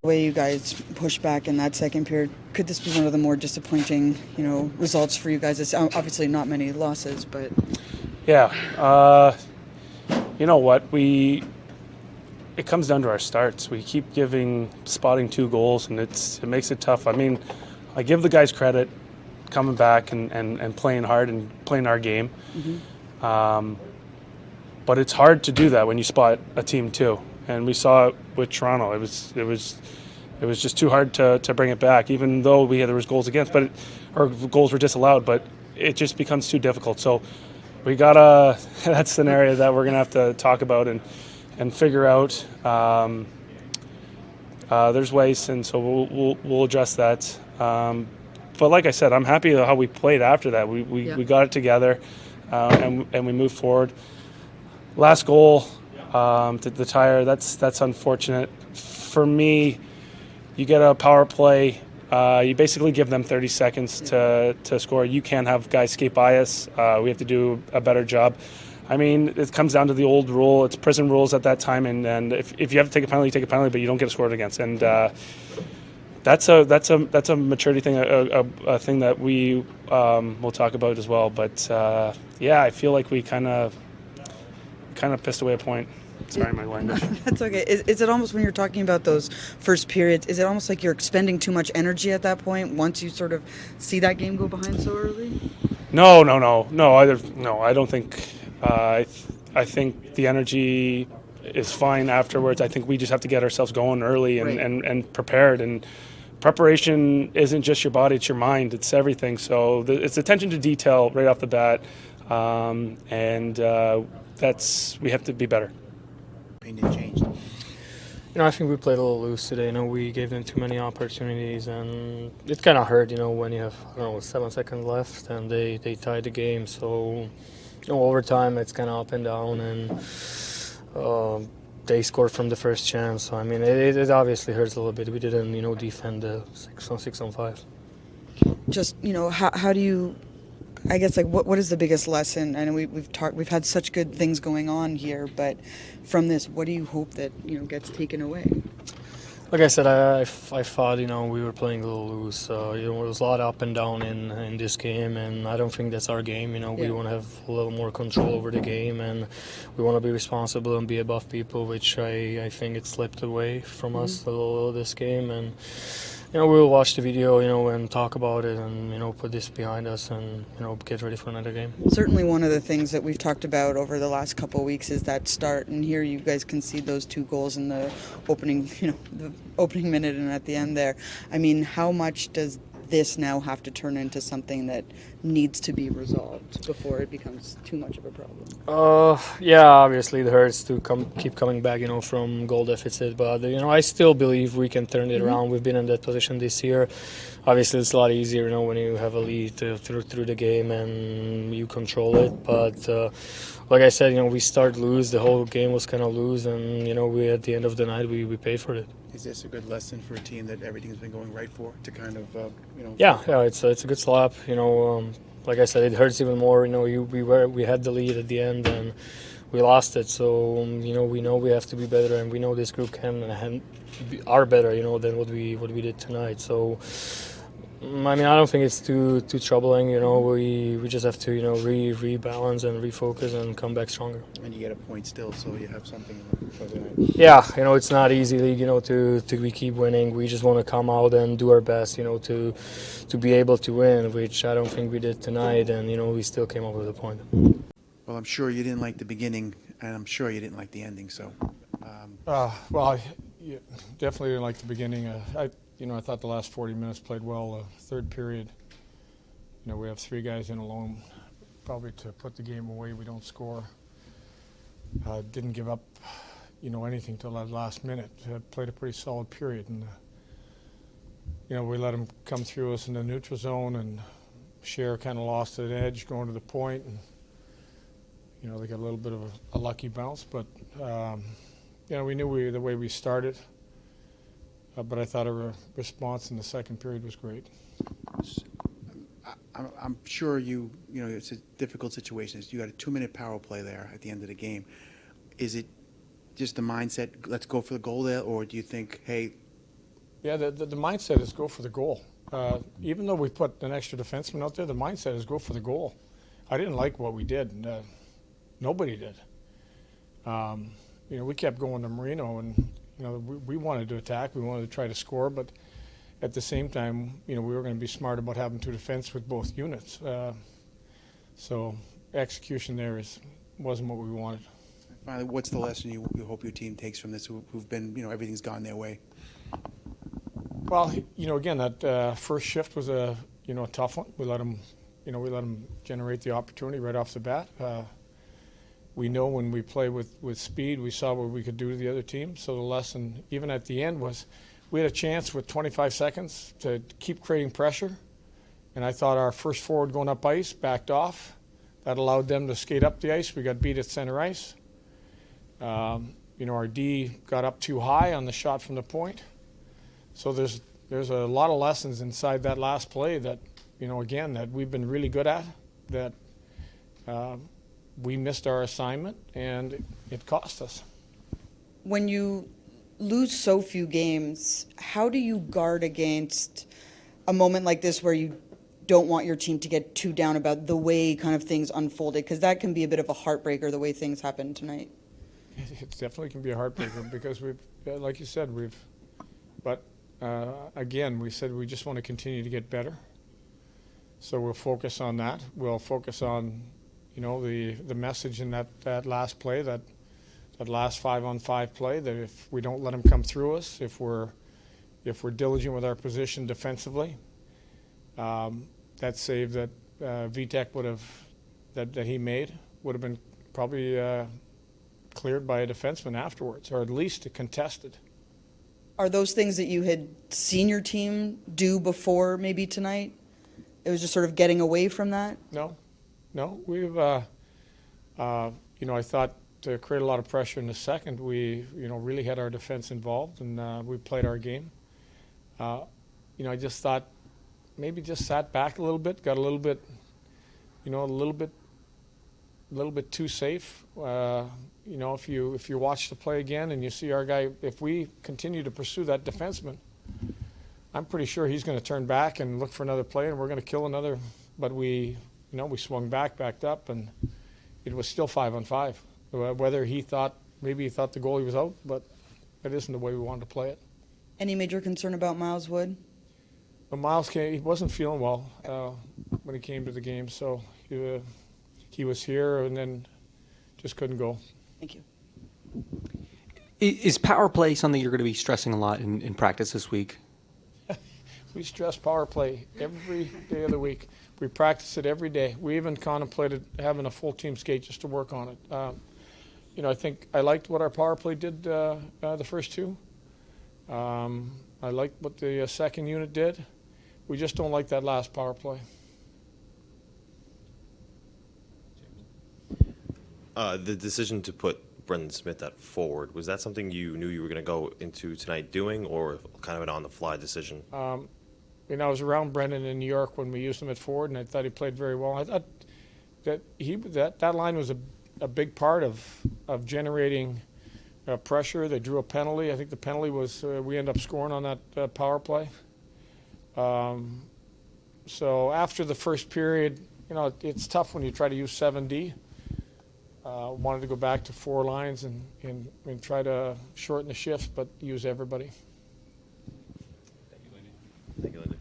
The way you guys push back in that second period, could this be one of the more disappointing, results for you guys? It's obviously not many losses, but Yeah, you know what? It comes down to our starts. We keep spotting 2 goals, and it makes it tough. I mean, I give the guys credit coming back and playing hard and playing our game. But it's hard to do that when you spot a team too. And we saw it with Toronto. It was just too hard to bring it back, even though there was goals against, or goals were disallowed. But it just becomes too difficult. So we gotta. That's an area that we're gonna have to talk about and figure out. There's ways, and so we'll address that. But like I said, I'm happy how we played after that. We got it together, and we moved forward. Last goal, the tire. That's unfortunate. For me, you get a power play. You basically give them 30 seconds to score. You can't have guys skate by us. We have to do a better job. I mean, it comes down to the old rule. It's prison rules at that time, and if you have to take a penalty, you take a penalty, but you don't get scored against. And that's a maturity thing, a thing that we will talk about as well. But I feel like we kind of pissed away a point. Sorry, my language. That's okay. Is it almost, when you're talking about those first periods, is it almost like you're expending too much energy at that point once you sort of see that game go behind so early? No. I don't think. I think the energy is fine afterwards. I think we just have to get ourselves going early and prepared. And preparation isn't just your body; it's your mind. It's everything. So it's attention to detail right off the bat, and we have to be better. Opinion changed. I think we played a little loose today. We gave them too many opportunities, and it kind of hurt. When you have 7 seconds left and they tied the game. So over time it's kind of up and down, and they scored from the first chance. So I mean, it obviously hurts a little bit. We didn't defend the 6-on-5. Just how do you? I guess what is the biggest lesson? I know we've had such good things going on here, but from this, what do you hope that gets taken away? Like I said, I thought we were playing a little loose. There was a lot up and down in this game, and I don't think that's our game. We want to have a little more control over the game, and we want to be responsible and be above people, which I think it slipped away from us a little this game. And we'll watch the video, and talk about it, and put this behind us, and get ready for another game. Certainly, one of the things that we've talked about over the last couple of weeks is that start. And here, you guys concede those 2 goals in the opening, the opening minute and at the end there. I mean, how much does this now have to turn into something that needs to be resolved before it becomes too much of a problem? Obviously it hurts to keep coming back, from goal deficit, but I still believe we can turn it around. We've been in that position this year. Obviously it's a lot easier, when you have a lead through the game and you control it. But like I said, we start loose. The whole game was kind of loose, and we at the end of the night we paid for it. Is this a good lesson for a team that everything's been going right for, to kind of, Yeah, it's a good slap. Like I said, it hurts even more. We had the lead at the end and we lost it. So we know we have to be better, and we know this group are better, than what we did tonight. So I mean, I don't think it's too troubling. We just have to rebalance and refocus and come back stronger. And you get a point still, so you have something. Yeah, it's not easy league. We keep winning. We just want to come out and do our best. To be able to win, which I don't think we did tonight. And we still came up with a point. Well, I'm sure you didn't like the beginning, and I'm sure you didn't like the ending. So. Yeah, definitely didn't like the beginning. I thought the last 40 minutes played well. Third period, we have 3 guys in alone, probably to put the game away. We don't score. Didn't give up, anything till that last minute. Played a pretty solid period, and we let them come through us in the neutral zone, and Cher kind of lost an edge going to the point, and they got a little bit of a lucky bounce, but we knew the way we started. But I thought our response in the second period was great. I'm sure it's a difficult situation. You got a 2-minute power play there at the end of the game. Is it just the mindset, let's go for the goal there, or do you think, hey, Yeah, the mindset is go for the goal. Even though we put an extra defenseman out there, the mindset is go for the goal. I didn't like what we did. Nobody did. We kept going to Marino, and we wanted to attack. We wanted to try to score, but at the same time, we were going to be smart about having two defense with both units. So execution there wasn't what we wanted. Finally, what's the lesson you hope your team takes from this, who've been, everything's gone their way? Well, again, that first shift was a tough one. We let them generate the opportunity right off the bat. We know when we play with speed, we saw what we could do to the other team. So the lesson, even at the end, was we had a chance with 25 seconds to keep creating pressure. And I thought our first forward going up ice backed off. That allowed them to skate up the ice. We got beat at center ice. Our D got up too high on the shot from the point. So there's a lot of lessons inside that last play that, again, that we've been really good at, that we missed our assignment, and it cost us. When you lose so few games, how do you guard against a moment like this where you don't want your team to get too down about the way kind of things unfolded? Because that can be a bit of a heartbreaker, the way things happened tonight. It definitely can be a heartbreaker because like you said, but again, we said we just want to continue to get better. So we'll focus on that. We'll focus on, the message in that last play, that last 5-on-5 play, that if we don't let them come through us, if we're diligent with our position defensively, that save that VTech would have, that he made, would have been probably cleared by a defenseman afterwards, or at least contested. Are those things that you had seen your team do before maybe tonight? It was just sort of getting away from that? No. We've, I thought to create a lot of pressure in the second, we, really had our defense involved, and we played our game. I just thought maybe just sat back a little bit, got a little bit, a little bit too safe. If you watch the play again and you see our guy, if we continue to pursue that defenseman, I'm pretty sure he's going to turn back and look for another play, and we're going to kill another. But we swung backed up, and it was still 5-on-5. Whether maybe he thought the goalie was out, but that isn't the way we wanted to play it. Any major concern about Miles Wood? But Miles he wasn't feeling well when he came to the game, so he was here and then just couldn't go. Thank you. Is power play something you're going to be stressing a lot in practice this week? We stress power play every day of the week. We practice it every day. We even contemplated having a full team skate just to work on it. I think I liked what our power play did the first two. I liked what the second unit did. We just don't like that last power play. The decision to put Brendan Smith at forward, was that something you knew you were going to go into tonight doing, or kind of an on-the-fly decision? I was around Brendan in New York when we used him at forward, and I thought he played very well. I thought that that line was a big part of generating pressure. They drew a penalty. I think the penalty was we ended up scoring on that power play. So after the first period, it's tough when you try to use 7D. Wanted to go back to 4 lines and try to shorten the shifts, but use everybody. Thank you, Lindy.